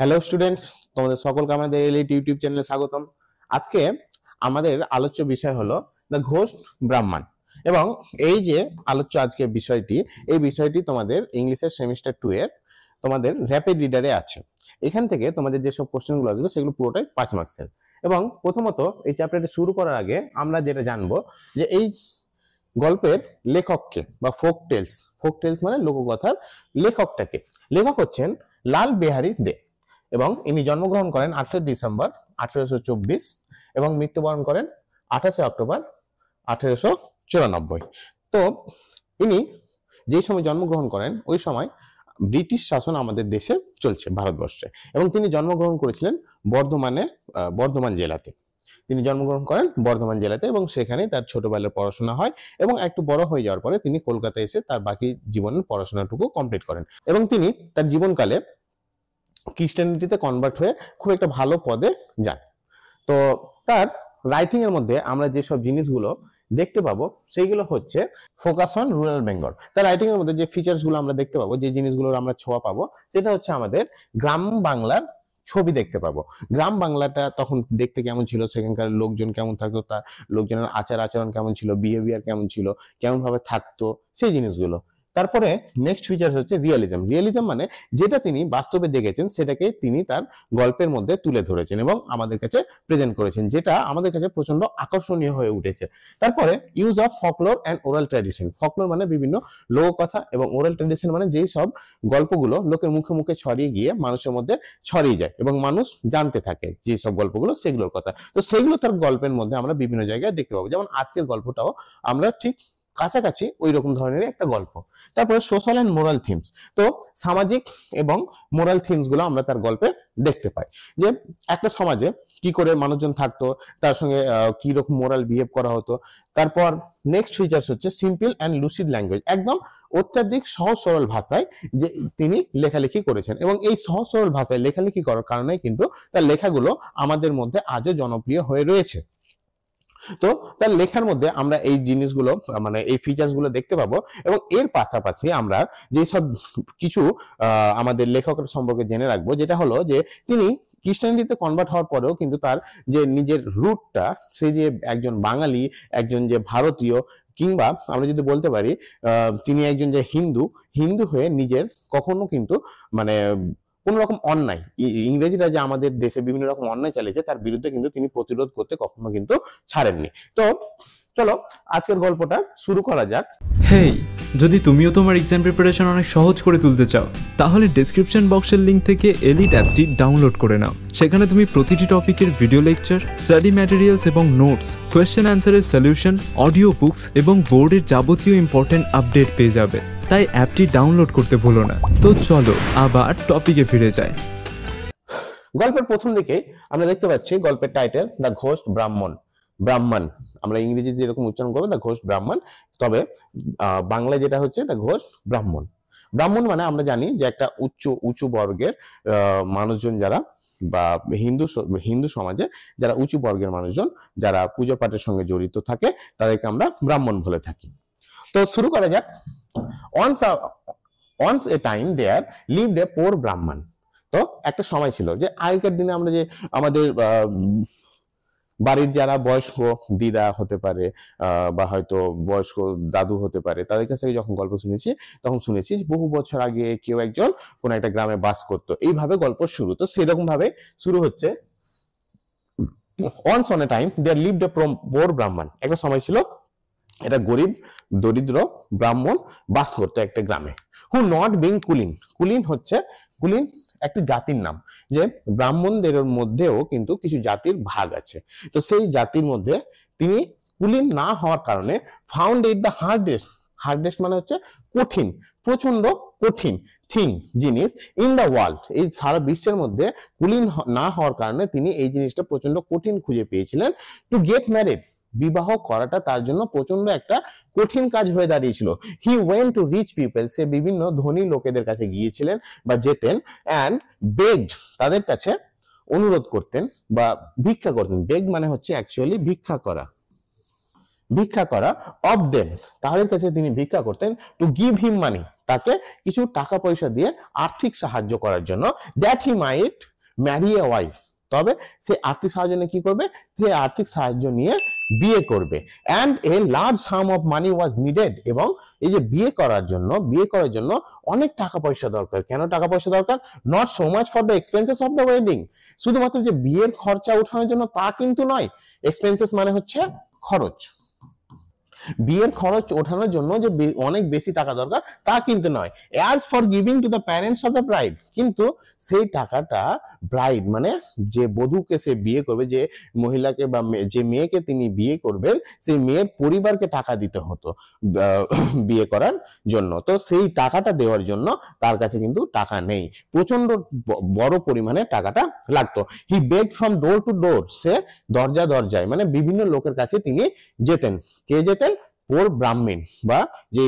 Hello students, তোমাদের সকলকে আমাদের এলিট ইউটিউব চ্যানেলে স্বাগতম। আজকে আমাদের আলোচ্য বিষয় হলো দ্য ঘোষ ব্রাহ্মণ। এবং এই যে আলোচ্য আজকে বিষয়টি, এই বিষয়টি তোমাদের ইংলিশের সেমিস্টার 2 এর তোমাদের র্যাপিড রিডারে আছে। এখান থেকে তোমাদের যেসব কোশ্চেনগুলো আসবে সেগুলো পুরোটাই 5 মার্কসের। এবং প্রথমত এই চ্যাপ্টারটি শুরু করার আগে আমরা যেটা জানবো যে এই গল্পের লেখককে বা ফোক টেলস মানে লোককথার লেখকটাকে। লেখক হচ্ছেন লাল বিহারী দে এবং ইনি জন্মগ্রহণ করেন 8 ডিসেম্বর 1824 এবং মৃত্যুবরণ করেন 28 অক্টোবর 1894। তো ইনি যে সময় জন্মগ্রহণ করেন ওই সময় ব্রিটিশ শাসন আমাদের দেশে চলছে ভারতবর্ষে, এবং তিনি জন্মগ্রহণ করেছিলেন বর্ধমান জেলাতে। তিনি জন্মগ্রহণ করেন বর্ধমান জেলাতে এবং সেখানে তার ছোটবেলার পড়াশোনা হয় এবং একটু বড় হয়ে যাওয়ার পরে তিনি কলকাতায় এসে তার বাকি জীবনের পড়াশোনাটুকু কমপ্লিট করেন এবং তিনি তার জীবনকালে খ্রিস্টানিটিতে কনভার্ট হয়ে খুব একটা ভালো পদে যান। তো তার রাইটিং এর মধ্যে আমরা যেসব জিনিসগুলো দেখতে পাবো সেইগুলো হচ্ছে ফোকাস অন রুরাল বেঙ্গল। তার রাইটিং এর মধ্যে যে ফিচার্স গুলো আমরা দেখতে পাবো, যে জিনিসগুলোর আমরা ছোঁয়া পাবো, সেটা হচ্ছে আমাদের গ্রাম বাংলার ছবি দেখতে পাবো। গ্রাম বাংলাটা তখন দেখতে কেমন ছিল, সেখানকার লোকজন কেমন থাকতো, তার লোকজনের আচার আচরণ কেমন ছিল, বিহেভিয়ার কেমন ছিল, কেমন ভাবে থাকতো, সেই জিনিসগুলো। তারপরে নেক্সট ফিচার হচ্ছে রিয়েলিজম মানে যেটা তিনি বাস্তবে দেখেছেন সেটাকে তিনি তার গল্পের মধ্যে তুলে ধরেছেন এবং আমাদের কাছে প্রেজেন্ট করেছেন, যেটা আমাদের কাছে প্রচন্ড আকর্ষণীয় হয়ে উঠেছে। তারপরে use of ফকলোর and oral tradition. ফকলোর মানে বিভিন্ন লোককথা এবং ওরাল ট্র্যাডিশন মানে যেই সব গল্পগুলো লোকের মুখে মুখে ছড়িয়ে গিয়ে মানুষের মধ্যে ছড়িয়ে যায় এবং মানুষ জানতে থাকে যে সব গল্পগুলো, সেগুলোর কথা। তো সেগুলো তার গল্পের মধ্যে আমরা বিভিন্ন জায়গায় দেখতে পাবো, যেমন আজকের গল্পটাও আমরা ঠিক কাছাকাছি ওই রকম ধরনের একটা গল্প। তারপরে সোশ্যাল এন্ড মোরাল থিমস, তো সামাজিক এবং মোরাল থিমস গুলো আমরা তার গল্পে দেখতে পাই, যে একটা সমাজে কি করে মানুষজন থাকতো, তার সঙ্গে কি রকম মোরাল বিহেভ করা হতো। তারপর নেক্সট ফিচার্স হচ্ছে সিম্পল অ্যান্ড লুসিড ল্যাঙ্গুয়েজ, একদম অত্যাধিক সহজ সরল ভাষায় যে তিনি লেখালেখি করেছেন, এবং এই সহজ সরল ভাষায় লেখালেখি করার কারণে কিন্তু তার লেখাগুলো আমাদের মধ্যে আজও জনপ্রিয় হয়ে রয়েছে। তো তার লেখার মধ্যে আমরা এই জিনিসগুলো মানে এই ফিচার্স গুলো দেখতে পাবো, এবং এর পাশাপাশি আমরা যে সব কিছু আমাদের লেখকের সম্পর্কে জেনে রাখবো, যেটা হলো যে তিনি খ্রিস্টানিটিতে কনভার্ট হওয়ার পরেও কিন্তু তার যে নিজের রুটটা, সে যে একজন বাঙালি, একজন যে ভারতীয়, কিংবা আমরা যদি বলতে পারি তিনি একজন যে হিন্দু হয়ে নিজের কখনো কিন্তু মানে কোন রকম অন্যায়, ইংরেজিরা যে আমাদের দেশে বিভিন্ন রকম অন্যায় চালিয়েছে তার বিরুদ্ধে কিন্তু তিনি প্রতিরোধ করতে কখনো কিন্তু ছাড়েননি। তো চলো আজকের গল্পটা শুরু করা যাক। হেই, যদি তুমিও তোমার এক্সাম প্রিপারেশন অনেক সহজ করে তুলতে চাও, তাহলে ডেসক্রিপশন বক্সের লিংক থেকে এলিট অ্যাপটি ডাউনলোড করে নাও। সেখানে তুমি প্রতিটি টপিকের ভিডিও লেকচার, স্টাডি ম্যাটেরিয়ালস এবং নোটস, কোয়েশ্চেন অ্যান্সারের সলিউশন, অডিও বুকস এবং বোর্ডের যাবতীয় ইম্পর্টেন্ট আপডেট পেয়ে যাবে। তাই অ্যাপটি ডাউনলোড করতে ভুলো না। তো চলো আবার টপিকে ফিরে যাই। গল্পের প্রথম দিকে আমরা দেখতে পাচ্ছি গল্পের টাইটেল দ্য ঘোষ ব্রাহ্মণ। আমরা ইংরেজিতে যেরকম উচ্চারণ করবো দ্য ঘোষ ব্রাহ্মণ, তবে বাংলায় যেটা হচ্ছে দ্য ঘোষ ব্রাহ্মণ। ব্রাহ্মণ মানে আমরা জানি যে একটা উঁচু বর্গের মানুষজন, যারা বা হিন্দু সমাজে যারা উঁচু বর্গের মানুষজন, যারা পুজো পাঠের সঙ্গে জড়িত থাকে, তাদেরকে আমরা ব্রাহ্মণ বলে থাকি। তো শুরু করা যাক। once a time there lived a poor ব্রাহ্মণ। তো একটা সময় ছিল যে আগেকার দিনে আমরা যে আমাদের বাড়ির যারা বয়স্ক দিদা হতে পারে বা হয়তো বয়স্ক দাদু হতে পারে, তাদের কাছ থেকে যখন গল্প শুনেছি তখন শুনেছি বহু বছর আগে কেউ একজন কোন একটা গ্রামে বাস করতো, এইভাবে গল্প শুরু। তো সেরকম ভাবে শুরু হচ্ছে। once on a time there lived a poor ব্রাহ্মণ। একটা সময় ছিল এটা গরিব দরিদ্র ব্রাহ্মণ বাস করতো একটা গ্রামে। হু নট বিং কুলীন একটি জাতির নাম, যে ব্রাহ্মণদের মধ্যেও কিন্তু কিছু জাতির ভাগ আছে। তো সেই জাতির মধ্যে তিনি কুলীন না হওয়ার কারণে ফাউন্ড ইট দ্য হার্ডেস্ট মানে হচ্ছে কঠিন, প্রচন্ড কঠিন জিনিস ইন দ্য ওয়ার্ল্ড, এই সারা বিশ্বের মধ্যে কুলীন না হওয়ার কারণে তিনি এই জিনিসটা প্রচন্ড কঠিন খুঁজে পেয়েছিলেন। টু গেট ম্যারিড, বিবাহ করাটা তার জন্য প্রচন্ড একটা কঠিন কাজ হয়ে দাঁড়িয়েছিল। He went to rich people, সে বিভিন্ন ধনী লোকেদের কাছে গিয়েছিলেন বা যেতেন, অ্যান্ড বেগড, তাদের কাছে অনুরোধ করতেন বা ভিক্ষা করতেন। বেগ মানে হচ্ছে অ্যাকচুয়ালি ভিক্ষা করা। ভিক্ষা করা, অফ দেম, তাদের কাছে তিনি ভিক্ষা করতেন, টু গিভ হিম মানি, তাকে কিছু টাকা পয়সা দিয়ে আর্থিক সাহায্য করার জন্য, that he might marry a wife, তবে সে আর্থিক সাহায্য নিয়ে কি করবে, সে আর্থিক সাহায্য নিয়ে বিয়ে করবে। And a large some of money was needed, এবং এই যে বিয়ে করার জন্য অনেক টাকা পয়সা দরকার। কেন টাকা পয়সা দরকার? Not so much for the expenses of the wedding, শুধুমাত্র যে বিয়ের খরচা উঠানোর জন্য তা কিন্তু নয়। এক্সপেন্সেস মানে হচ্ছে খরচ, বিয়ের খরচ ওঠানোর জন্য যে অনেক বেশি টাকা দরকার তা কিন্তু নয়। As for giving to the parents of the bride, কিন্তু সেই টাকাটা ব্রাইড মানে যে বধূকে সে বিয়ে করবে, যে মহিলাকে বা যে মেয়েকে তিনি বিয়ে করবেন, সেই মেয়ের পরিবারকে টাকা দিতে হতো বিয়ে করার জন্য। তো সেই টাকাটা দেওয়ার জন্য তার কাছে কিন্তু টাকা নেই, প্রচন্ড বড় পরিমাণে টাকাটা লাগতো। হি বেগড ফ্রম ডোর টু ডোর, সে দরজায় মানে বিভিন্ন লোকের কাছে তিনি যেতেন। কে যেতেন? পোর ব্রাহ্মণ, বা যে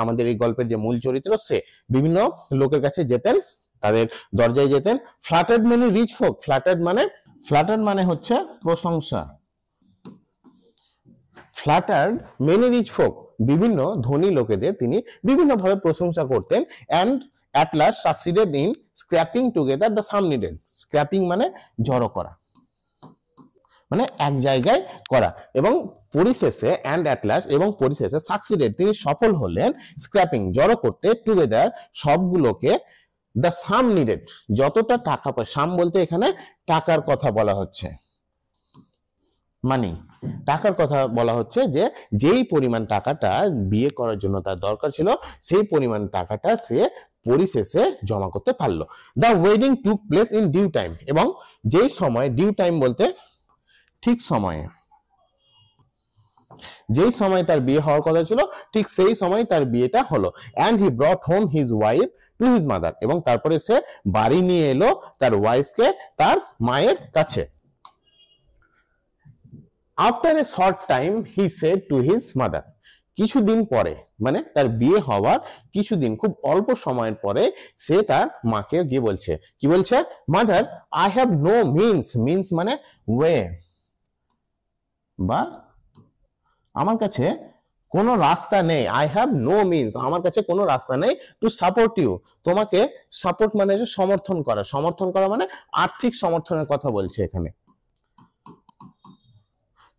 আমাদের এই গল্পের যে মূল চরিত্র, সে বিভিন্ন লোকের কাছে যেতেন, তাদের দরজায় যেতেন। ফ্ল্যাটার্ড মেনি রিচ ফোক, ফ্ল্যাটার্ড মানে হচ্ছে প্রশংসা, ফ্ল্যাটার্ড মেনি রিচ ফোক, বিভিন্ন ধনী লোকেদের তিনি বিভিন্নভাবে প্রশংসা করতেন। And at last succeeded in scraping together the some needed, scraping মানে জড়ো করা, মানে এক জায়গায় করা, এবং পরিশেষে অ্যান্ড অ্যাট লাস্ট, এবং পরিশেষে সাকসিডেড, তিনি সফল হলেন, স্ক্র্যাপিং জড়ো করতে, টুগেদার সবগুলোকে, দ্য সাম নিডেড, যতটা টাকা পয়সা, সাম বলতে এখানে টাকার কথা বলা হচ্ছে, মানি, টাকার কথা বলা হচ্ছে, যে যেই পরিমাণ টাকাটা বিয়ে করার জন্য তার দরকার ছিল, সেই পরিমাণ টাকাটা সে পরিশেষে জমা করতে পারলো। The wedding took place in due time, এবং যেই সময়, ডিউ টাইম বলতে ঠিক সময়ে, যেই সময় তার বিয়ে হওয়ার কথা ছিল ঠিক সেই সময় তার বিয়েটা হলো। And he ব্রট home his wife to his mother, এবং তারপরে সে বাড়ি নিয়ে এলো তার ওয়াইফকে তার মায়ের কাছে। After a short time he said to his mother, কিছুদিন পরে মানে তার বিয়ে হওয়ার কিছুদিন, খুব অল্প সময়ের পরে সে তার মাকে গিয়ে বলছে, কি বলছে? Mother, I have no means মানে ওয়ে, বা আমার কাছে কোনো রাস্তা নেই। আই হ্যাভ নো মিনস, আমার কাছে কোনো রাস্তা নেই। টু সাপোর্ট ইউ, তোমাকে সাপোর্ট মানে সমর্থন করা মানে আর্থিক সমর্থনের কথা বলছে এখানে।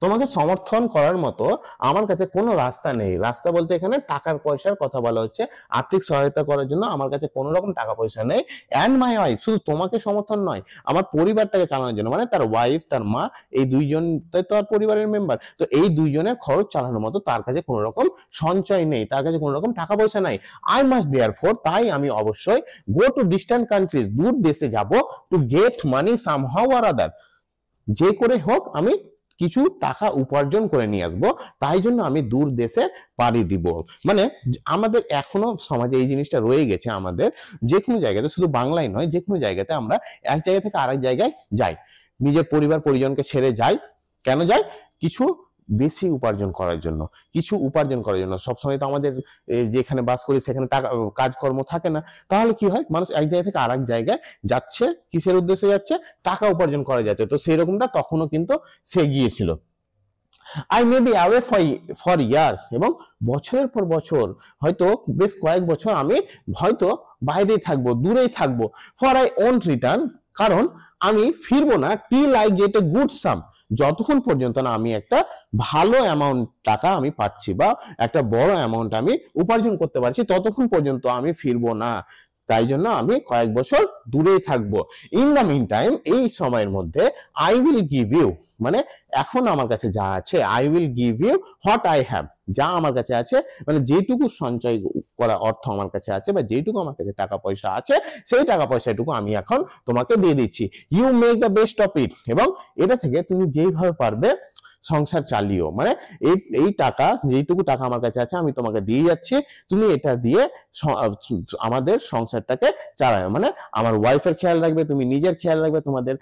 তোমাকে সমর্থন করার মতো আমার কাছে কোনো রাস্তা নেই। রাস্তা বলতে এখানে টাকার পয়সার কথা বলা হচ্ছে, আর্থিক সহায়তা করার জন্য আমার কাছে কোনো রকম টাকা পয়সা নেই। অ্যান্ড মাই ওয়াইফ, শুধু তোমাকে সমর্থন নয়, আমার পরিবারটাকে চালানোর জন্য, মানে তার ওয়াইফ, তার মা, এই দুইজন তার পরিবারের মেম্বার, তো এই দুইজনের খরচ চালানোর মতো তার কাছে কোনো রকম সঞ্চয় নেই, তার কাছে কোনো রকম টাকা পয়সা নাই। আই মাস্ট দেয়ারফর, তাই আমি অবশ্যই গো টু ডিস্ট্যান্ট কান্ট্রিজ, দূর দেশে যাব, to get money somehow or other, যে করে হোক আমি কিছু টাকা উপার্জন করে নিয়ে আসবো, তাই জন্য আমি দূর দেশে পাড়ি দিব। মানে আমাদের এখনো সমাজে এই জিনিসটা রয়ে গেছে, আমাদের যে কোনো জায়গাতে, শুধু বাংলায় নয়, যে কোনো জায়গাতে আমরা এক জায়গা থেকে আরেক জায়গায় যাই, নিজের পরিবার পরিজনকে ছেড়ে যাই। কেন যাই? কিছু বেশি উপার্জন করার জন্য, সবসময় তো আমাদের যেখানে বাস করি সেখানে টাকা কাজকর্ম থাকে না। তাহলে কি হয়? মানুষ এক জায়গা থেকে আরেক জায়গায় যাচ্ছে, কিসের উদ্দেশ্যে যাচ্ছে? টাকা উপার্জন করা যাচ্ছে। তো সেই রকমটা তখনও কিন্তু সে গিয়েছিল। I may be away for years, এবং বছরের পর বছর, হয়তো বেশ কয়েক বছর আমি হয়তো বাইরেই থাকবো, দূরেই থাকবো। ফর আই ওন্ট রিটার্ন, কারণ আমি ফিরবো না, till I get a good sum, যতক্ষণ পর্যন্ত না আমি একটা ভালো অ্যামাউন্ট টাকা আমি পাচ্ছি, বা একটা বড় অ্যামাউন্ট আমি উপার্জন করতে পারছি, ততক্ষণ পর্যন্ত আমি ফিরবো না। তাই জন্য আমি কয়েক বছর দূরেই থাকবো। ইন দ্য মিন টাইম, এই সময়ের মধ্যে, আই উইল গিভ ইউ, মানে এখন আমার কাছে যা আছে, I will give you what I have, যা আমার কাছে আছে, মানে যেটুকু সঞ্চয় করা অর্থ আমার কাছে আছে, বা যেটুকু আমার কাছে টাকা পয়সা আছে, সেই টাকা পয়সাটুকু আমি এখন তোমাকে দিয়ে দিচ্ছি। You make the best of it, এবং এটা থেকে তুমি যেইভাবে পারবে সংসার চালিও, মানে এই টাকা, যেইটুকু টাকা আমার কাছে আছে আমি তোমাকে দিয়ে যাচ্ছি, তুমি এটা দিয়ে আমাদের সংসারটাকে চালাও, মানে আমার ওয়াইফের খেয়াল রাখবে, তুমি নিজের খেয়াল রাখবে, তোমাদের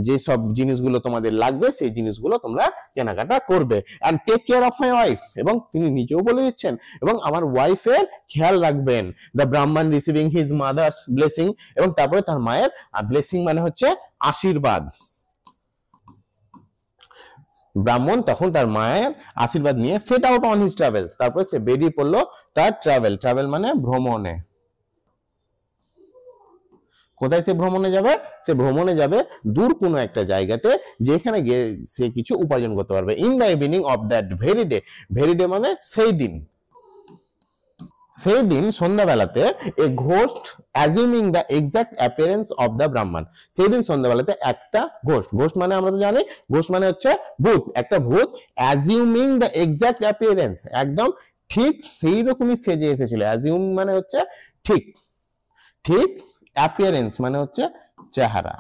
যে সব জিনিসগুলো তোমাদের লাগবে সেই জিনিসগুলো তোমরা কেনাকাটা করবে। And take care of my wife, এবং তিনি নিজেও বলে দিচ্ছেন, এবং আমার ওয়াইফের খেয়াল রাখবেন। দ্য ব্রাহ্মণ রিসিভিং হিজ মাদার্স ব্লেসিং, এবং তারপরে তার মায়ের ব্লেসিং মানে হচ্ছে আশীর্বাদ। ব্রাহ্মণ তখন তার মায়ের আশীর্বাদ নিয়ে set out on his travel, তারপর সে বেরিয়ে পড়লো তার ট্রাভেল মানে ভ্রমণে। কোথায় সে ভ্রমণে যাবে? সে ভ্রমণে যাবে দূর কোনো একটা জায়গাতে, যেখানে গিয়ে সে কিছু উপার্জন করতে পারবে। In the evening of that very day, very day মানে সেই দিন, সেই দিন সন্ধ্যাবেলাতে a ghost assuming the exact appearance of the Brahman, সেই দিন সন্ধ্যাবেলাতে একটা ঘোস্ট মানে আমরা তো জানি ঘোস্ট মানে হচ্ছে ভূত, একটা ভূত অ্যাজিউমিং দ্য এক্সাক্ট অ্যাপিয়ারেন্স, একদম ঠিক সেই রকমই সেজে এসেছিল। অ্যাজিউম মানে হচ্ছে ঠিক, অ্যাপিয়ারেন্স মানে হচ্ছে চেহারা,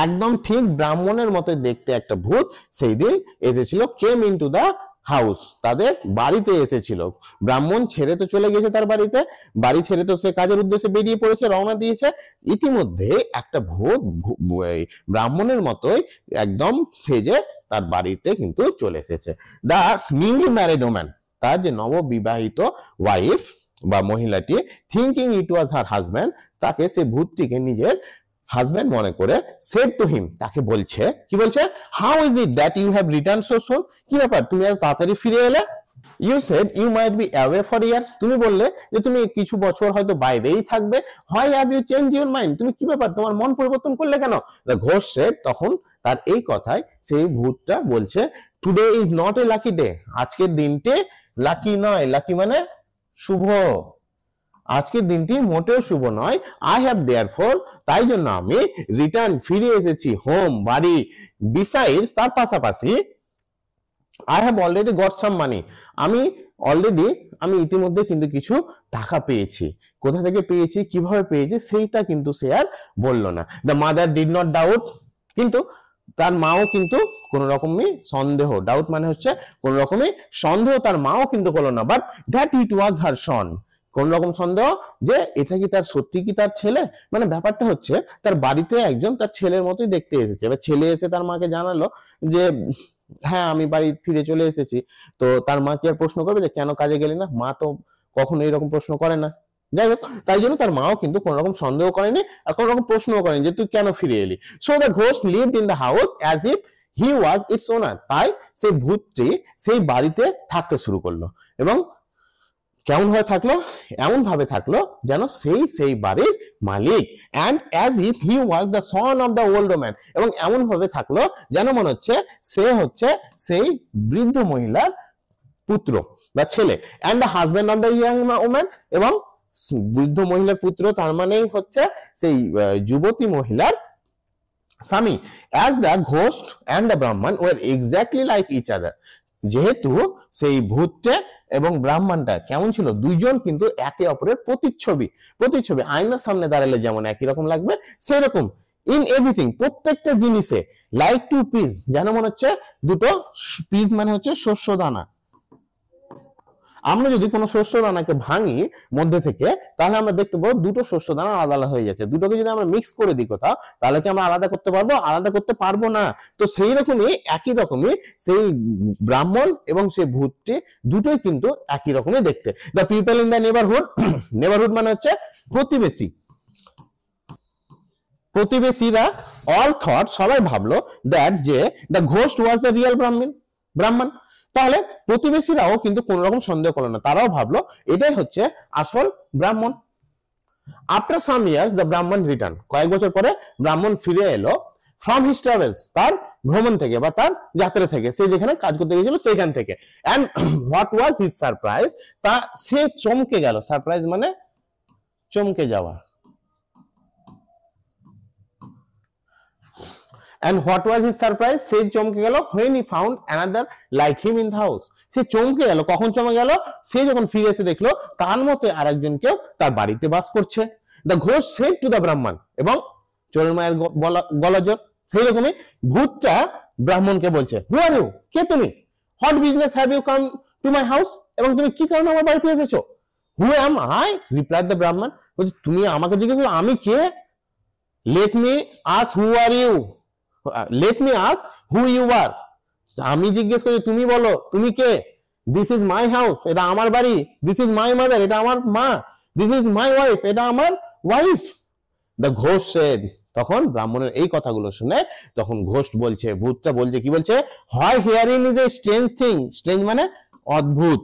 একদম ঠিক ব্রাহ্মণের মতো দেখতে একটা ভূত সেই দিন এসেছিল। কেম ইনটু দ্য হাউস, তাদের বাড়িতে এসেছিল। ব্রাহ্মণ ছেড়ে তো চলে গেছে তার বাড়িতে, বাড়ি ছেড়ে তো সে কাজের উদ্দেশ্যে বেরিয়ে পড়েছে, রওনা দিয়েছে। ইতিমধ্যে একটা ভূত ব্রাহ্মণের মতোই একদম সেজে তার বাড়িতে কিন্তু চলে এসেছে। দা নিউলি ম্যারিড ওম্যান, তার যে নববিবাহিত ওয়াইফ বা মহিলাটি, থিঙ্কিং ইট ওয়াজ হার হাজব্যান্ড, তাকে সে ভূতটিকে নিজের হাজব্যান্ড মনে করে, সেড টু হিম, তাকে বলছে, কি বলছে? How is it that you have return so soon, কি ব্যাপার তুমি এত তাড়াতাড়ি ফিরে এলে? You said you might be away for years, তুমি বললে যে তুমি কিছু বছর হয়তো বাইরেই থাকবে। Why have you change your mind, তুমি কি ব্যাপার তোমার মন পরিবর্তন করলে কেন? দ্য ঘোস্ট সেড, তখন তার এই কথায় সেই ভূতটা বলছে, today is not a lucky day, আজকের দিনটি লাকি নয়। লাকি মানে শুভ, আজকের দিনটি মোটেও শুভ নয়। আই হ্যাভ দেয়ারফর, তাই জন্য আমি রিটার্ন, ফিরে এসেছি, হোম, বাড়ি। বিসাইডস, তার পাশাপাশি, I have already got some money, আমি ইতিমধ্যে কিন্তু কিছু টাকা পেয়েছি। কোথা থেকে পেয়েছি, কিভাবে পেয়েছি, সেইটা কিন্তু সে আর বললো না। The mother did not doubt, কিন্তু তার মাও কিন্তু কোন রকমই সন্দেহ, ডাউট মানে হচ্ছে কোন রকমই সন্দেহ, তার মাও কিন্তু করলো না। বাট দ্যাট ইট ওয়াজ হার সন, কোন রকম সন্দেহ যে এটা কি তার সত্যি কি তার ছেলে, মানে ব্যাপারটা হচ্ছে তার বাড়িতে একজন তার ছেলের মতোই দেখতে এসেছে। এবার ছেলে এসে তার মাকে জানালো যে হ্যাঁ আমি বাড়ি ফিরে চলে এসেছি। তো তার মা কি আর প্রশ্ন করবে যে কেন কাজে গেলি না? মা তো কখনো এরকম প্রশ্ন করে না। যাই হোক, তাই জন্য তার মাও কিন্তু কোন রকম সন্দেহ করেনি আর কোন রকম প্রশ্নও করেনি যে তুই কেন ফিরে এলি। So the ghost lived in the house as if he was it's ওনার, তাই সেই ভূতটি সেই বাড়িতে থাকতে শুরু করলো। এবং কেমন ভাবে থাকলো? এমন ভাবে থাকলো যেন সেই বাড়ির মালিক। And as if he was the son of the old woman, এবং এমন ভাবে থাকলো যেন মনে হচ্ছে সে হচ্ছে সেই বৃদ্ধ মহিলার পুত্র বা ছেলে। And the husband of the young woman, এবং বৃদ্ধ মহিলার পুত্র তার মানেই হচ্ছে সেই যুবতী মহিলার স্বামী। As the ghost and the Brahman were exactly like each other, যেহেতু সেই ভূতটা এবং ব্রাহ্মণটা কেমন ছিল, দুইজন কিন্তু একে অপরের প্রতিচ্ছবি। আয়নার সামনে দাঁড়ালে যেমন একই রকম লাগবে, সেই রকম ইন এভরিথিং, প্রত্যেকটা জিনিসে, লাইক টু পিস, যেন মনে হচ্ছে দুটো পিস মানে হচ্ছে শস্য দানা। আমরা যদি কোনো শস্য দানাকে ভাঙি মধ্যে থেকে, তাহলে আমরা দেখতে পাবো দুটো শস্য দানা আলাদা হয়ে যাচ্ছে। দুটোকে যদি আমরা মিক্স করে দিই কোথাও, তাহলে কি আমরা আলাদা করতে পারবো? আলাদা করতে পারবো না। তো সেই রকমই, একই রকমই সেই ব্রাহ্মণ এবং সেই ভূতটি দুটোই কিন্তু একই রকমই দেখতে। The people in the neighbourhood, neighbourhood মানে হচ্ছে প্রতিবেশী, প্রতিবেশীরা অল থট, সবাই ভাবলো দ্যাট যে the ghost was the real ব্রাহ্মণ। তাহলে প্রতিবেশীরাও কিন্তু কোন রকম সন্দেহ করলো না, তারাও ভাবলো এটাই হচ্ছে আসল ব্রাহ্মণ। আফটার সাম ইয়ার্স দ্য ব্রাহ্মণ রিটার্ন, কয়েক বছর পরে ব্রাহ্মণ ফিরে এলো ফ্রম হিজ ট্রাভেলস, তার ভ্রমণ থেকে বা তার যাত্রা থেকে, সে যেখানে কাজ করতে গিয়েছিল সেখান থেকে। And what was his surprise, তা সে চমকে গেল। সারপ্রাইজ মানে চমকে যাওয়া। And what was his surprise? সে চমকে গেল when he found another like him in the house. সে চমকে গেল, কখন চমকে গেল? সে যখন ফিরে এসে দেখলো তার মতো আরেকজনকেও তার বাড়িতে বাস করছে। The ghost said to the Brahman, এবং চোরের মায়ের গলাজোর সেই রকমই ভূতটা ব্রাহ্মণকে বলছে, who are you? কে তুমি? What business have you come to my house? এবং তুমি কি কারণে আমার বাড়িতে এসেছো? Who am I? replied the Brahman. বলছে তুমি আমাকে জিজ্ঞেস করো আমি কে? Let me ask who are you? Let me ask who you are. আমি জিজ্ঞেস করি তুমি বলো তুমি কে? This is my house, এটা আমার বাড়ি। This is my mother, এটা আমার মা। This is my wife, এটা আমার ওয়াইফ। The ghost said, তখন ব্রাহ্মণের এই কথাগুলো শুনে তখন ঘোষ বলছে, ভূতটা বলছে, কি বলছে, হয় hearing is a strange thing, strange মানে অদ্ভুত,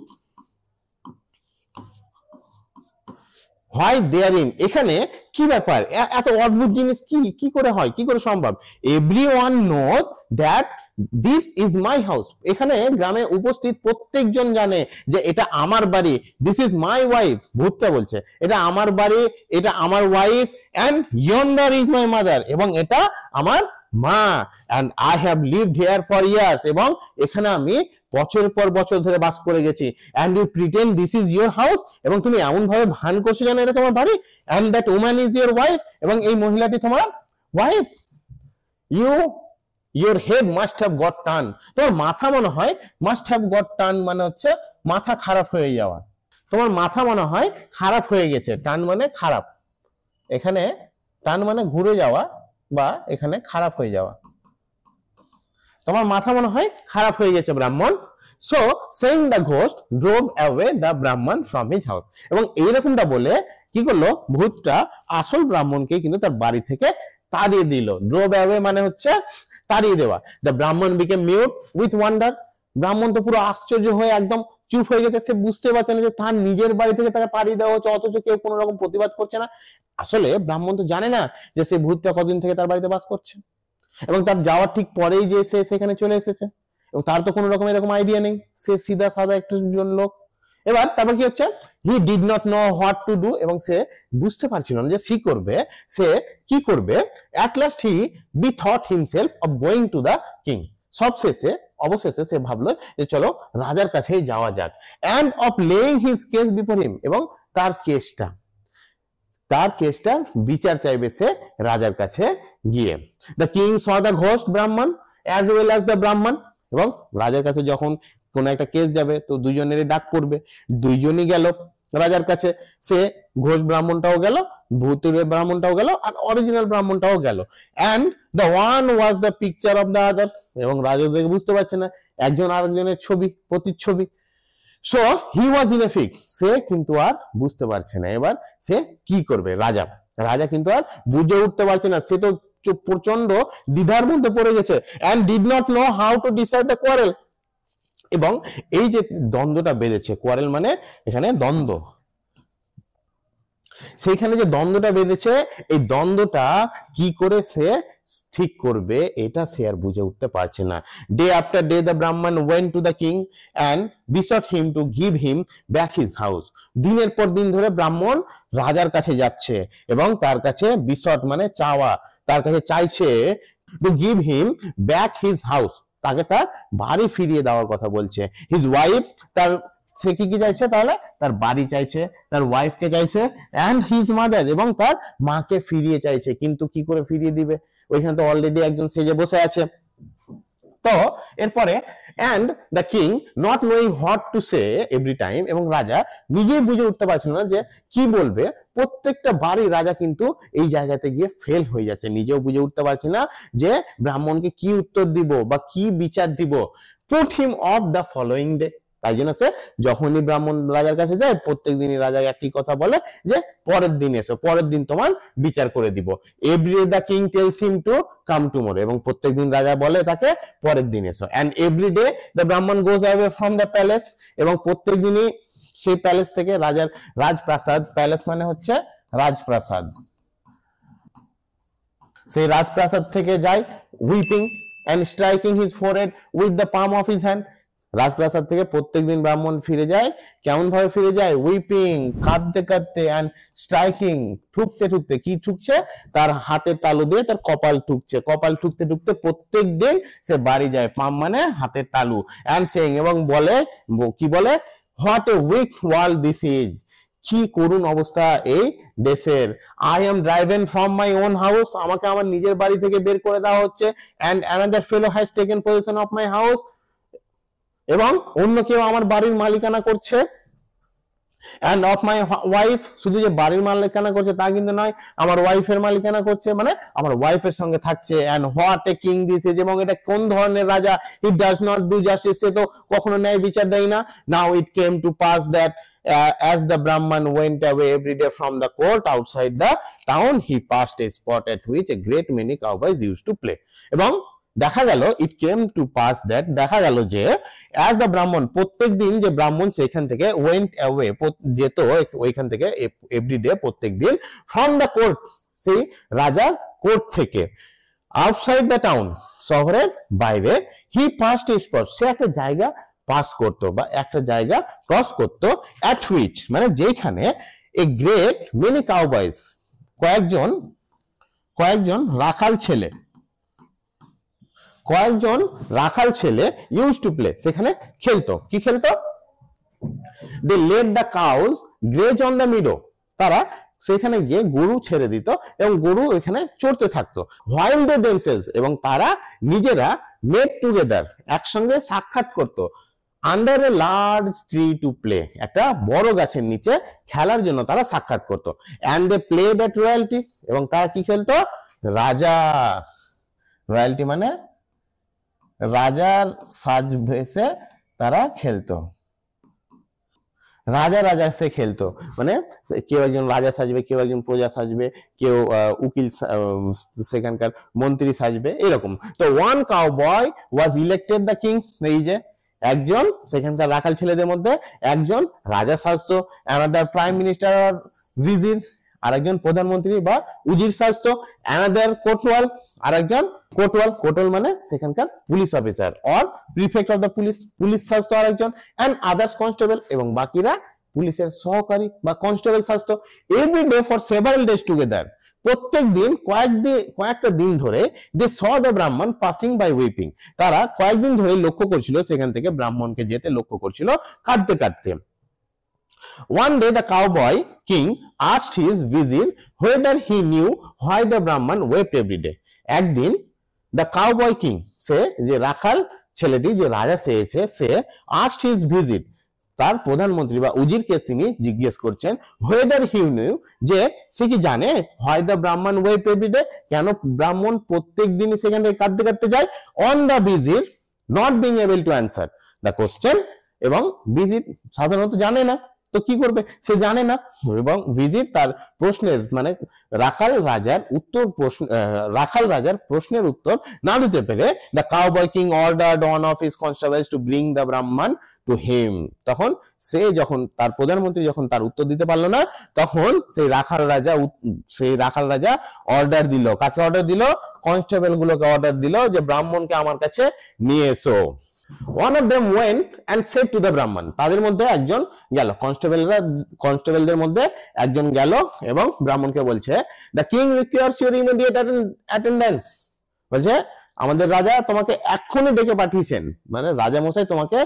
হয় দেয়ারিন, এখানে কি ব্যাপার, এত অদ্ভুত জিনিস কি করে হয়, কি করে সম্ভব, everyone knows that this is my house, এখানে গ্রামে উপস্থিত প্রত্যেকজন জানে যে এটা আমার বাড়ি, দিস ইজ মাই ওয়াইফ, ভূতটা বলছে এটা আমার বাড়ি, এটা আমার wife, and yonder is my mother, এবং এটা আমার মা, and I have lived here for years, এবং এখানে আমি বছরের পর বছর ধরে বাস করে গেছি, and you pretend this is your house, এবং তুমি এমন ভাবে ভান করছো যেন এটা তোমার বাড়ি, and that woman is your wife, এবং এই মহিলাটি তোমার wife, your head must have got turn, তোমার মাথা মনে হয়, মাস্ট হ্যাভ গট টার্ন মানে হচ্ছে মাথা খারাপ হয়ে যাওয়া, তোমার মাথা মনে হয় খারাপ হয়ে গেছে, টার্ন মানে খারাপ, এখানে টার্ন মানে ঘুরে যাওয়া বা এখানে খারাপ হয়ে যাওয়া, তোমার মাথা মনে হয় খারাপ হয়ে গেছে ব্রাহ্মণ। So saying the ghost drove away the ব্রাহ্মণ ফ্রম হিজ হাউস, এবং এইরকমটা বলে কি করলো, ভূতটা আসল ব্রাহ্মণকে কিন্তু তার বাড়ি থেকে তাড়িয়ে দিল। ড্রোভ অ্যাওয়ে মানে হচ্ছে তাড়িয়ে দেওয়া। দ্য ব্রাহ্মণ বিকেম মিউট উইথ ওয়ান্ডার, ব্রাহ্মণ তো পুরো আশ্চর্য হয়ে একদম চুপ হয়ে গেছে, সে বুঝতে পারছে না যে তার নিজের বাড়ি থেকে তাকে তাড়িয়ে দেওয়া হচ্ছে, অথচ কেউ কোনো রকম প্রতিবাদ করছে না। আসলে ব্রাহ্মণ তো জানে না যে সে ভূতটা কদিন থেকে তার বাড়িতে বাস করছে, এবং তার যাওয়ার ঠিক পরেই যে সে সেখানে চলে এসেছে, এবং তার তো কোনো রকম এরকম আইডিয়া নেই, সে সিধা সাদা একজন লোক। এবার তারপর কি হচ্ছে, he did not know what to do, এবং সে বুঝতে পারছিল না যে সে কি করবে। At last he bethought himself of going to the king, অবশেষে সে ভাবলো যে চলো রাজার কাছেই যাওয়া যাক, and of laying his case before him, এবং তার কেসটার বিচার চাইবে সে রাজার কাছে গিয়ে। The king saw the ghost Brahman as well as the Brahman, এবং রাজার কাছে যখন কোন একটা কেস যাবে তো দুইজনেরই ডাক পড়বে, দুইজনই গেল রাজার কাছে, সে ঘোষ ব্রাহ্মণটাও গেল, ভূতের ব্রাহ্মণটাও গেল, আর অরিজিনাল ব্রাহ্মণটাও গেল, and the one was the picture of the other, এবং রাজা দেখে বুঝতে পারছে না, একজন আরেকজনের প্রতিচ্ছবি। So he was in a fix, সে কিন্তু আর বুঝতে পারছে না এবার সে কি করবে। রাজা কিন্তু আর বুঝে উঠতে পারছে না, সে তো প্রচন্ড দ্বিধার মধ্যে পড়ে গেছে, and did not know how to decide the quarrel, এবং এই যে দ্বন্দ্বটা বেঁধেছে, কোয়ারেল মানে এখানে দ্বন্দ্ব, সেইখানে যে দ্বন্দ্বটা বেঁধেছে, এই দ্বন্দ্বটা কি করে সে ঠিক করবে এটা সে আর বুঝে উঠতে পারছে না। Day after day the Brahman went to the king and besought him to give him back his house, দিনের পর দিন ধরে ব্রাহ্মণ রাজার কাছে যাচ্ছে এবং তার কাছে বিসট মানে চাওয়া, তার কাছে চাইছে two give him back his house, তাকে তার বাড়ি ফিরিয়ে দেওয়ার কথা বলছে। হিজ ওয়াইফ, সে কি চাইছে তাহলে, তার বাড়ি চাইছে, তার ওয়াইফকে চাইছে, এন্ড হিজ মাদার, এবং তার মাকে ফিরিয়ে চাইছে, কিন্তু কি করে ফিরিয়ে দিবে, ওইখানে তো অলরেডি একজন সেজে বসে আছে। তো এরপরে and the king not knowing what to say every time, এবং রাজা নিজেই বুঝে উঠতে পারছিল না যে কি বলবে, প্রত্যেকটা বাড়ি রাজা কিন্তু এই জায়গাতে গিয়ে ফেল হয়ে যাচ্ছে, নিজেও বুঝে উঠতে পারছে না যে ব্রাহ্মণকে কি উত্তর দিব বা কি বিচার দিব। Put him of the following day, তাই জন্য সে যখনই ব্রাহ্মণ রাজার কাছে যায় প্রত্যেক দিনই রাজা একই কথা বলে যে পরের দিন এসো, পরের দিন তোমার বিচার করে দিব। Every day the king tells him to come tomorrow, এবং প্রত্যেক দিন রাজা বলে তাকে পরের দিন এসো। এন্ড এভরি ডে দ্য ব্রাহ্মণ গোজ অ্যাওয়ে ফ্রম দ্য প্যালেস, এবং প্রত্যেক দিনই সেই প্যালেস থেকে, রাজার রাজপ্রাসাদ, প্যালেস মানে হচ্ছে রাজপ্রাসাদ, সেই রাজপ্রাসাদ থেকে যায় weeping and striking his forehead with the palm of his hand, রাজপ্রাসাদ থেকে প্রত্যেকদিন ব্রাহ্মণ ফিরে যায়, কেমন ভাবে ফিরে যায়, উইপিং কাঁদতে কাঁদতে, এন্ড স্ট্রাইকিং ঠুকতে ঠুকতে, কি ঠুকছে, তার হাতের তালু দিয়ে তার কপাল ঠুকছে, কপাল ঠুকতে ঠুকতে প্রত্যেক দিন সে বাড়ি যায়, পাম মানে হাতের তালু, এন্ড সেইং, এবং বলে, কি বলে, what a weak world this is, কি করুণ অবস্থা এই দেশের। I am driven from my own house, আমাকে আমার নিজের বাড়ি থেকে বের করে দেওয়া হচ্ছে, and another fellow has taken position of my house, এবং অন্য কেউ আমার বাড়ির মালিকানা করছে, এন্ড অফ মাই ওয়াইফ, শুধু যে বাড়ির মালিকানা করছে তা কিন্তু নয়, আমার ওয়াইফের মালিকানা করছে, মানে আমার ওয়াইফের সঙ্গে থাকছে। And what a king this is, এবং এটা কোন ধরনের রাজা, he does not do justice, সে তো কখনো ন্যায় বিচার দেয় না। Now it came to pass that as the Brahman went away every day from the court outside the town, he passed a spot at which a great many cowboys used to play. এবং দেখা গেল ইট came to pass that, দেখা গেল যে as the ব্রাহ্মণ, প্রত্যেক দিন যে ব্রাহ্মণ সেখান থেকে ওয়েন্ট অ্যাওয়ে, যেত ওইখান থেকে এভরিডে, প্রত্যেক দিন, ফ্রম দ্য কোর্ট, সেই রাজার কোর্ট থেকে, আউটসাইড দ্য টাউন, শহরের বাইরে, হি পাস্ট এ স্পট, সে একটা জায়গা পাস করতো বা একটা জায়গা ক্রস করতো, অ্যাট হুইচ মানে যেখানে এ গ্রেট মেনি কাউবয়েজ, কয়েকজন রাখাল ছেলে ইউজ টু প্লে, সেখানে খেলতো। কি খেলতো? They let the cows graze on the meadow, তারা সেখানে গিয়ে গরু ছেড়ে দিত এবং গরু এখানে চড়তে থাকতো। হোয়াইল দে দেমসেলস, এবং তারা নিজেরা মেট টুগেদার, একসঙ্গে সাক্ষাৎ করতো, under a large tree to play, একটা বড় গাছের নিচে খেলার জন্য তারা সাক্ষাৎ করতো। And they played at royalty, এবং তারা কি খেলতো? রাজা, রয়্যালটি মানে রাজার সাজ ভেসে তারা খেলতো, রাজা সে খেলতো, মানে কেউ একজন রাজা সাজবে, কেউ একজন প্রজা সাজবে, কেউ উকিল, সেখানকার মন্ত্রী সাজবে, এরকম। তো one cowboy was elected the king, এই যে একজন সেখানকার রাখাল ছেলেদের মধ্যে একজন রাজা সাজতো, অ্যানাদার প্রাইম মিনিস্টার আর ভিজির, আরেকজন প্রধানমন্ত্রী বা উজির সাজতো, অ্যানাদার কোটওয়াল, আরেকজন কোটওয়াল মানে সেখানকার police officer, or prefect of the police সাজতো আরেকজন, এন্ড আদার্স কনস্টেবল, এবং বাকিরা পুলিশের সহকারী বা কনস্টেবল সাজতো। Every day for several days together, প্রত্যেক দিন কয়েকটা দিন ধরে, they saw the Brahmin passing by weeping, তারা কয়েকদিন ধরে লক্ষ্য করছিল, সেখান থেকে ব্রাহ্মণকে যেতে লক্ষ্য করছিল কাঁদতে কাঁদতে। One day the cowboy king asked his vizier whether he knew why the Brahman wept every day. একদিন the cowboy king, সে যে রাখাল ছেলেটি, যে রাজা চেয়েছে, সে asked his vizier, তার প্রধানমন্ত্রী বা উজিরকে তিনি জিজ্ঞেস করছেন, whether he knew, যে সে কি জানে, why the Brahman wept every day, কেন ব্রাহ্মণ প্রত্যেক দিনই সেখান থেকে কাঁদতে কাঁদতে যায়। On the vizier not being able to answer the question, এবং ভিজির সাধারণত জানে না, তো কি করবে, সে জানে না, এবং ভিজির তার প্রশ্নের মানে রাখাল রাজার প্রশ্নের উত্তর না দিতে পেরে, the cowboy king ordered one of his constables to bring the ব্রাহ্মণ টু হিম, তখন সে যখন তার প্রধানমন্ত্রী যখন তার উত্তর দিতে পারলো না, তখন সেই রাখাল রাজা অর্ডার দিল, কাকে অর্ডার দিল? কনস্টেবল গুলোকে অর্ডার দিল যে ব্রাহ্মণকে আমার কাছে নিয়ে এসো। One of them went and said to the Brahman, তাদের মধ্যে একজন গেল, কনস্টেবলদের মধ্যে একজন গেল এবং ব্রাহ্মণকে বলছে, the king requires your immediate attendance, বলছে আমাদের রাজা তোমাকে এক্ষুনি ডেকে পাঠিয়েছেন, মানে রাজা মশাই তোমাকে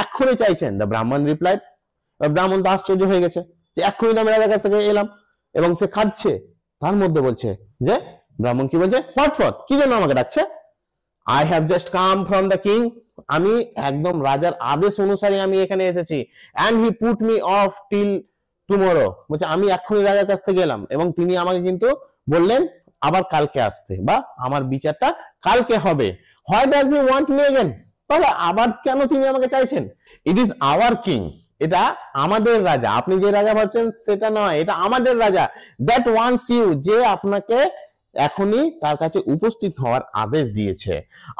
এক্ষুনি চাইছেন। the Brahman replied, ব্রাহ্মণ তো আশ্চর্য হয়ে গেছে যে এক্ষুনি তো আমি রাজার কাছ থেকে এলাম, এবং সে খাচ্ছে, তার মধ্যে বলছে যে ব্রাহ্মণ কি বলছে, what for, কি জন্য আমাকে ডাকছে? I have just come from the king, আমি একদম রাজার আদেশ অনুসারে আমি এখানে এসেছি, and he put me off till tomorrow, বলছে আমি এক্ষুনি রাজার কাছ থেকে এলাম এবং তিনি আমাকে কিন্তু বললেন আবার কালকে আসতে, বা আমার বিচারটা কালকে হবে। Why does he want me again, তাহলে আবার কেন তিনি আমাকে চাইছেন? It is our king, এটা আমাদের রাজা, আপনি যে রাজা ভাবছেন সেটা নয়, এটা আমাদের রাজা, that wants you, যে আপনাকে এখনই তার কাছে উপস্থিত হওয়ার আদেশ দিয়েছে।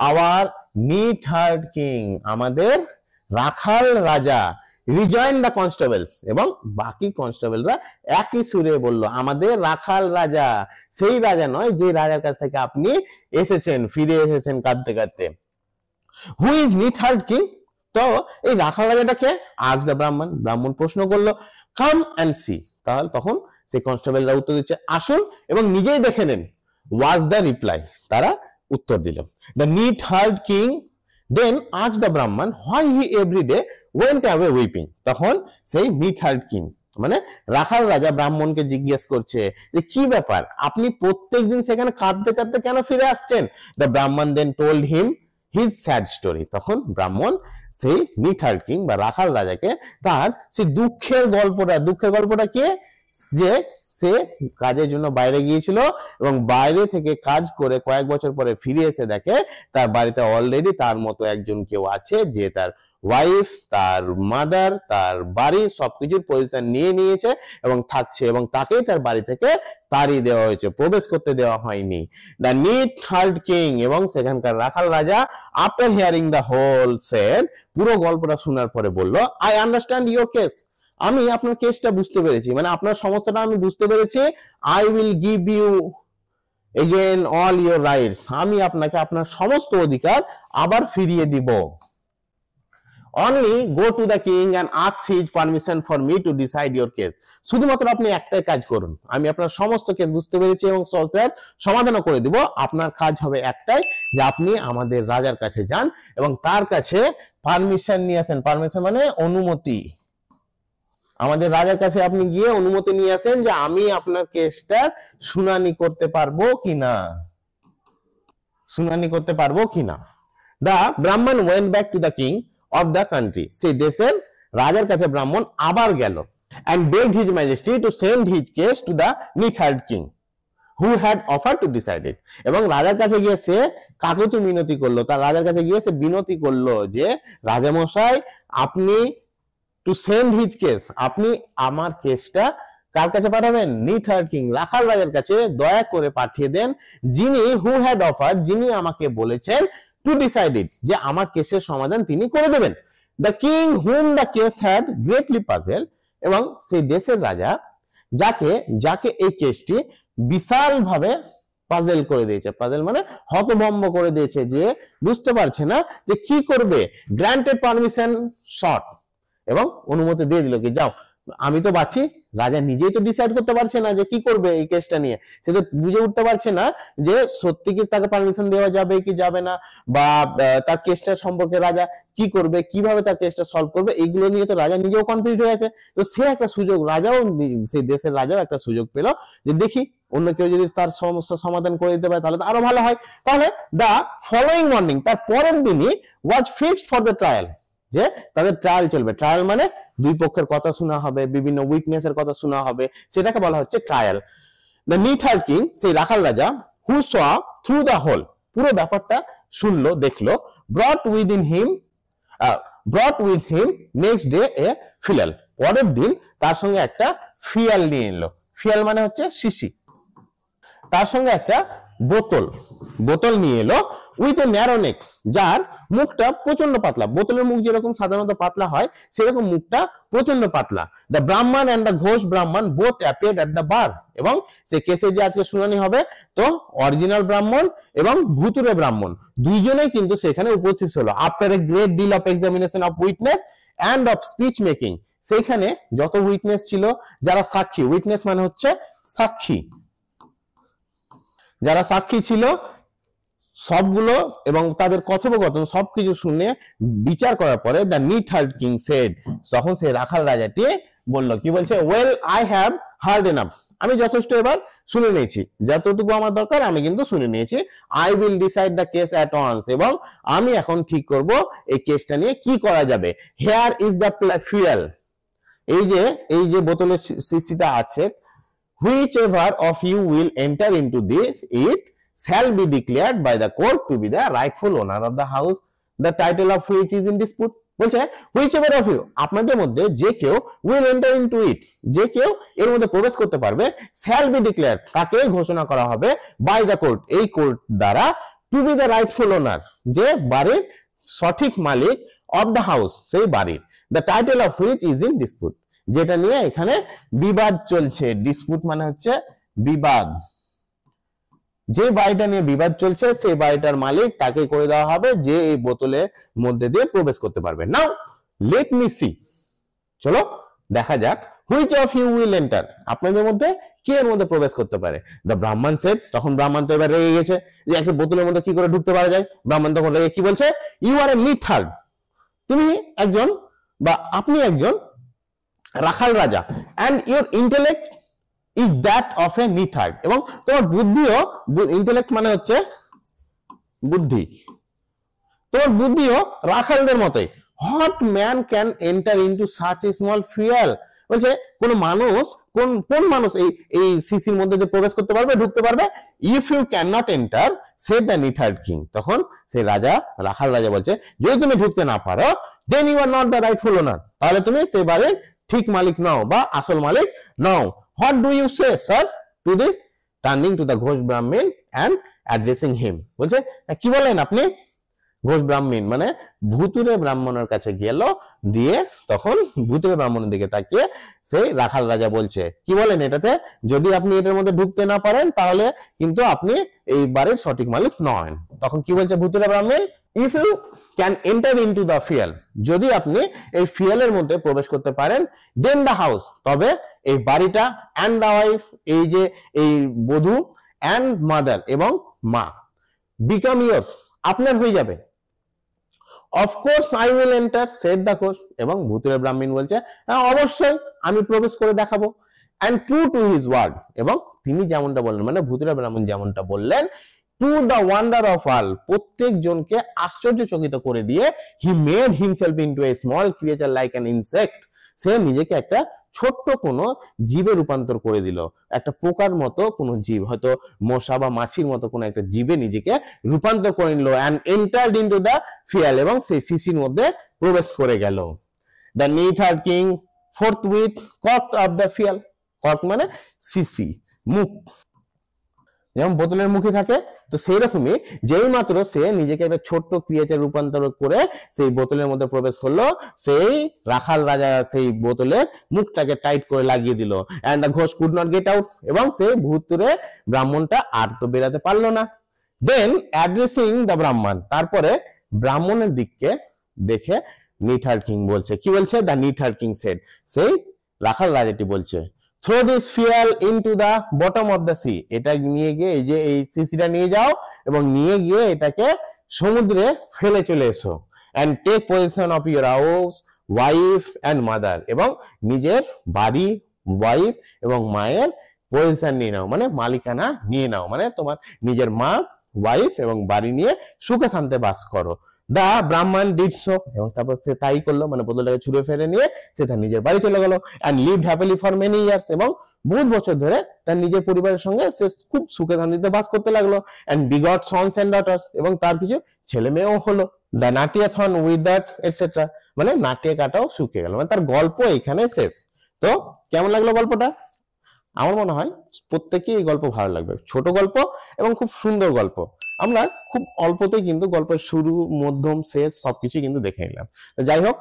আওয়ার নিট হার্ড কিং, আমাদের রাখাল রাজা, রিজয়েন দ্য কনস্টেবলস, এবং বাকি কনস্টেবলরা একই সুরে বলল, আমাদের রাখাল রাজা, সেই রাজা নয় যে রাজার কাছ থেকে আপনি এসেছেন, ফিরে এসেছেন কাঁদতে কাঁদতে। Who is neat hard king, তো এই রাখাল রাজাটাকে? আস্ক দ্য ব্রাহ্মণ, ব্রাহ্মণ প্রশ্ন করলো। কাম অ্যান্ড সি, তাহলে তখন সেই কনস্টেবলরা উত্তর দিচ্ছে, আসুন এবং নিজেই দেখে নেন। was the reply, তারা উত্তর দিল। the neat haired king then asked the Brahman why he every day went away weeping, তখন সেই neat haired king মানে রাখাল রাজা ব্রাহ্মণকে জিজ্ঞেস করছে যে কি ব্যাপার, আপনি প্রত্যেকদিন সেখানে কাঁদতে কাঁদতে কেন ফিরে আসছেন? the Brahman then told him his sad story, তখন ব্রাহ্মণ সেই neat haired king বা রাখাল রাজাকে তার সেই দুঃখের গল্পটা কি, যে সে কাজের জন্য বাইরে গিয়েছিল এবং বাইরে থেকে কাজ করে কয়েক বছর পরে ফিরে এসে দেখে তার বাড়িতে অলরেডি তার মতো একজন কেউ আছে যে তার ওয়াইফ, তার মাদার, তার বাড়ি সবকিছুর পজিশন নিয়ে নিয়েছে এবং থাকছে, এবং তাকেই তার বাড়ি থেকে তাড়িয়ে দেওয়া হয়েছে, প্রবেশ করতে দেওয়া হয়নি। দ্য নিট হার্ড কিং, এবং সেখানকার রাখাল রাজা after hearing the whole said, পুরো গল্পটা শোনার পরে বলল, আই আন্ডারস্ট্যান্ড ইউর কেস, আমি আপনার কেসটা বুঝতে পেরেছি, মানে আপনার সমস্যাটা আমি বুঝতে পেরেছি। I will give you again all your rights, আমি আপনাকে আপনার সমস্ত অধিকার আবার ফিরিয়ে দিব। Only go to the king and ask his permission for me to decide your case. শুধুমাত্র আপনি একটাই কাজ করুন, আমি আপনার সমস্ত কেস বুঝতে পেরেছি এবং সমাধানও করে দিব। আপনার কাজ হবে একটাই, যে আপনি আমাদের রাজার কাছে যান এবং তার কাছে পারমিশন নিয়ে আসেন। পারমিশন মানে অনুমতি। আমাদের রাজার কাছে আপনি গিয়ে অনুমতি নিয়ে আসেন যে আমি আপনার কেসটার শুনানি করতে পারবো কিনা, শুনানি করতে পারবো কিনা। The Brahman went back to the king of the country. সেই দেশের রাজার কাছে ব্রাহ্মণ আবার গেল and begged his majesty to send his case to the neat-haired king who had offered to decide it. এবং রাজার কাছে গিয়ে সে কাকুতি মিনতি করলো, তার রাজার কাছে গিয়ে সে বিনতি করলো যে রাজামশাই আপনি টু সেন্ড হিজ কেস, আপনি আমার কেসটা কার কাছে পাঠাবেন? নিট-হায়ার্ড কিং, রাখাল রাজার কাছে দয়া করে পাঠিয়ে দেন, যিনি হু হ্যাড অফার, যিনি আমাকে বলেছেন টু ডিসাইড ইট, যে আমার কেসের সমাধান তিনি করে দেবেন। The king hmm the case had greatly puzzle, এবং সেই দেশের রাজা যাকে এই কেসটি বিশালভাবে পাজেল করে দিয়েছে, পাজেল মানে হতভম্ব করে দিয়েছে, যে বুঝতে পারছে না যে কি করবে। গ্রান্টেড পারমিশন শর্ট, এবং অনুমতি দিয়ে দিল কি যাও, আমি তো বাঁচি। রাজা নিজেই তো ডিসাইড করতে পারছে না যে কি করবে এই কেসটা নিয়ে, সে তো বুঝে উঠতে পারছে না যে সত্যি কি তাকে পারমিশন দেওয়া যাবে কি যাবে না, বা তার কেসটা সম্পর্কে রাজা কি করবে, কিভাবে তার কেসটা সলভ করবে, এইগুলো নিয়ে তো রাজা নিজেও কনফিউজ হয়ে আছে। তো সে একটা সুযোগ, রাজাও সেই দেশের রাজাও একটা সুযোগ পেল যে দেখি অন্য কেউ যদি তার সমস্যা সমাধান করে দিতে পারে তাহলে তো আরো ভালো হয়। তাহলে দ্য ফলোইং মর্নিং, তার পরের দিনই ওয়াজ ফিক্সড ফর দ্য ট্রায়াল, যে তাদের ট্রায়াল চলবে। ট্রায়াল মানে দুই পক্ষের কথা শোনা হবে, বিভিন্ন উইটনেসের কথা শোনা হবে, সেটাকে বলা হচ্ছে ট্রায়াল। দ্য নিট-হায়ার্ড কিং, সেই রাখাল রাজা, who saw through the whole, পুরো ব্যাপারটা শুনলো, দেখলো, brought with him next day a phial, পরের দিন তার সঙ্গে একটা ফিয়াল নিয়ে এলো। ফিয়াল মানে হচ্ছে শিশি, তার সঙ্গে একটা বোতল নিয়ে এলো, উইথ এ ন্যারো নেক, যার মুখটা প্রচন্ড পাতলা। বোতলের মুখ যেরকম সাধারণত পাতলা হয়, সেরকম মুখটা প্রচন্ড পাতলা। দ্য ব্রাহ্মণ এন্ড দ্য ঘোষ ব্রাহ্মণ বোথ অ্যাপিয়ার্ড এট দ্য বার, এবং সে কেসে যে আজকে শুনানি হবে, তো অরিজিনাল ব্রাহ্মণ এবং ভুতুরে ব্রাহ্মণ দুইজনেই কিন্তু সেখানে উপস্থিত হলো। After a great deal of examination of witness and of speech making, সেখানে যত উইটনেস ছিল, যারা সাক্ষী, উইটনেস মানে হচ্ছে সাক্ষী, যারা সাক্ষী ছিল সবগুলো এবং তাদের কথোপকথন সবকিছু শুনে বিচার করার পরে দ্য নিট-হায়ার্ড কিং সেড, তখন সেই রাখাল রাজাটি বলল, কি বলছে? Well I have heard enough, আমি যথেষ্ট এবার শুনে নিয়েছি, যতটুকু আমার দরকার আমি কিন্তু শুনে নিয়েছি। I will decide the case at once, এবং আমি এখন ঠিক করব এই কেসটা নিয়ে কি করা যাবে। হেয়ার ইজ দ্য ফিয়াল, এই যে বোতলের শিশিটা আছে, whichever of you will enter into this it shall be declared by the court to be the rightful owner of the house, the title of which is in dispute. বলছে whichever of you, আপনাদের মধ্যে যে কেউ will enter into it, যে কেউ এর মধ্যে প্রবেশ করতে পারবে, shall be declared, তাকে ঘোষণা করা হবে by the court, এই কোর্ট দ্বারা, to be the rightful owner, যে বাড়ির সঠিক মালিক, of the house, সেই বাড়ির, the title of which is in dispute, যেটা নিয়ে এখানে বিবাদ চলছে। ডিসপুট মানে হচ্ছে বিবাদ, যে বাড়িটা নিয়ে বিবাদ চলছে সেই বাড়িটার মালিক তাকে করে দেওয়া হবে, যে এই বোতলের মধ্যে দিয়ে প্রবেশ করতে পারবে। নাও লেট মি সি, চলো দেখা যাক, which of you will enter, আপনাদের মধ্যে কে এর মধ্যে প্রবেশ করতে পারে। দ্য ব্রাহ্মণ সেড, তখন ব্রাহ্মণ তো এবার রেগে গেছে যে একটা বোতলের মধ্যে কি করে ঢুকতে পারা যায়। ব্রাহ্মণ তখন রেগে কি বলছে? ইউ আর এ নিট-হায়ার্ড, তুমি একজন বা আপনি একজন রাখাল রাজা, and your intellect is that of a neat-haired, এবং তোমার বুদ্ধিও, ইন্টেলেক্ট মানে হচ্ছে বুদ্ধি, তোমার বুদ্ধিও রাখালদের মতোই। What man can enter into such a small field, বলছে কোন মানুষ, কোন মানুষ এই শিশির মধ্যে যে প্রবেশ করতে পারবে, ঢুকতে পারবে। If you cannot enter, said the neatherd king, তখন সেই রাজা, রাখাল রাজা বলছে, যদি তুমি ঢুকতে না পারো, then you are not the rightful owner, তাহলে তুমি সেই বাড়ির ঠিক মালিক নও বা আসল মালিক নও। What do you say, sir, to this? Turning to the Ghosh ব্রাহ্মণ and addressing him, বলছে কি বলেন আপনি? ঘোষ ব্রাহ্মণ মানে ভুতুরে ব্রাহ্মণের কাছে গেল, দিয়ে তখন ভুতুরে ব্রাহ্মণের দিকে তাকিয়ে সেই রাখাল রাজা বলছে, কি বলেন এটাতে? যদি আপনি এটার মধ্যে ঢুকতে না পারেন তাহলে কিন্তু আপনি এই বাড়ির সঠিক মালিক নন। তখন কি বলছে ভুতুরে Brahmin? If you can enter into the phial, যদি আপনি এই ফিয়ালের মধ্যে প্রবেশ করতে পারেন, দেন দ্য হাউস, তবে এই বাড়িটা, অ্যান্ড দ্য ওয়াইফ, এই যে এই বধূ, অ্যান্ড মাদার এবং মা, বিকাম ইয়ার্স, আপনার হয়ে যাবে। Of course I will enter, said the Ghosh, এবং ভুতুরে ব্রাহ্মণ বলছে হ্যাঁ অবশ্যই আমি প্রবেশ করে দেখাবো। And true to his word, এবং তিনি যেমনটা বললেন, মানে ভুতুরে ব্রাহ্মণ যেমনটা বললেন, to the wonder of all, প্রত্যেক জনকে আশ্চর্যচকিত করে দিয়ে, he made himself into a small creature like an insect, সে নিজেকে একটা ছোট্ট কোনো জীবে রূপান্তর করে দিল, একটা পোকার মতো কোনো জীব, হয়তো মশা বা মাছির মতো কোনো একটা জীবে নিজেকে রূপান্তর করে নিল। And entered into the phial, এবং সেই শিশির মধ্যে প্রবেশ করে গেল। The neatherd king forthwith corked up the phial, cork মানে শিশি, মুখ, যেমন বোতলের মুখে থাকে, তো সেই রকমই যেই মাত্র সে নিজেকে একটা ছোট্ট ক্রিয়েচার রূপান্তর করে সেই বোতলের মধ্যে প্রবেশ করলো, সেই রাখাল রাজা সেই বোতলের মুখটাকে টাইট করে লাগিয়ে দিল। এন্ড দ্য ঘোষ কুড নট গেট আউট, এবং সেই ভুতুরে ব্রাহ্মণটা আর তো বেরাতে পারলো না। দেন অ্যাড্রেসিং দ্য ব্রাহ্মণ, তারপরে ব্রাহ্মণের দিককে দেখে neatherd কিং বলছে, কি বলছে? দ্য neatherd কিং সেড, সেই রাখাল রাজাটি বলছে, throw this phial into the bottom of the sea, এটা নিয়ে গিয়ে এই যে এই শিশিটা নিয়ে যাও এবং নিয়ে গিয়ে এটাকে সমুদ্রে ফেলে চলে এসো। And take position of your house, wife and mother, এবং নিজের বাড়ি, ওয়াইফ এবং মায়ের পজিশন নিয়ে নাও, মানে মালিকানা নিয়ে নাও, মানে তোমার নিজের মা, ওয়াইফ এবং বাড়ি নিয়ে সুখে শান্তে বাস করো। দা ব্রাহ্মণ ডিড সো, এবং তারপর সে তাই করলো, মানে বোতলটাকে ছুঁড়ে ফেলে নিয়ে সে তার নিজের বাড়ি চলে গেল। And lived happily for many years, এবং বহুত বছর ধরে তার নিজের পরিবারের সঙ্গে সে খুব সুখে শান্তিতে বাস করতে লাগলো। অ্যান্ড বিগট সন্স এন্ড ডটার্স, এবং তার কিছু ছেলে মেয়েও হলো। দ্য নাটিয়াথন উইথ দ্যাট এটসেট্রা, মানে নাটিয়া কাটাও শুকিয়ে গেল, মানে তার গল্প এখানে শেষ। তো কেমন লাগলো গল্পটা? আমার মনে হয় প্রত্যেকেই এই গল্প ভালো লাগবে, ছোট গল্প এবং খুব সুন্দর গল্প। আমরা খুব অল্পতেই কিন্তু গল্পের শুরু, মধ্যম, শেষ সবকিছু কিন্তু দেখে নিলাম। যাই হোক,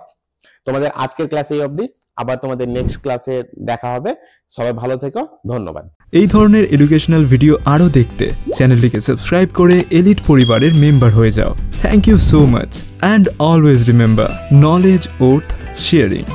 তোমাদের আজকের ক্লাসে এই অবধি, আবার তোমাদের নেক্সট ক্লাসে দেখা হবে। সবাই ভালো থেকো, ধন্যবাদ। এই ধরনের এডুকেশনাল ভিডিও আরও দেখতে চ্যানেলটিকে সাবস্ক্রাইব করে এলিট পরিবারের মেম্বার হয়ে যাও। Thank you so much, and always remember, knowledge worth sharing.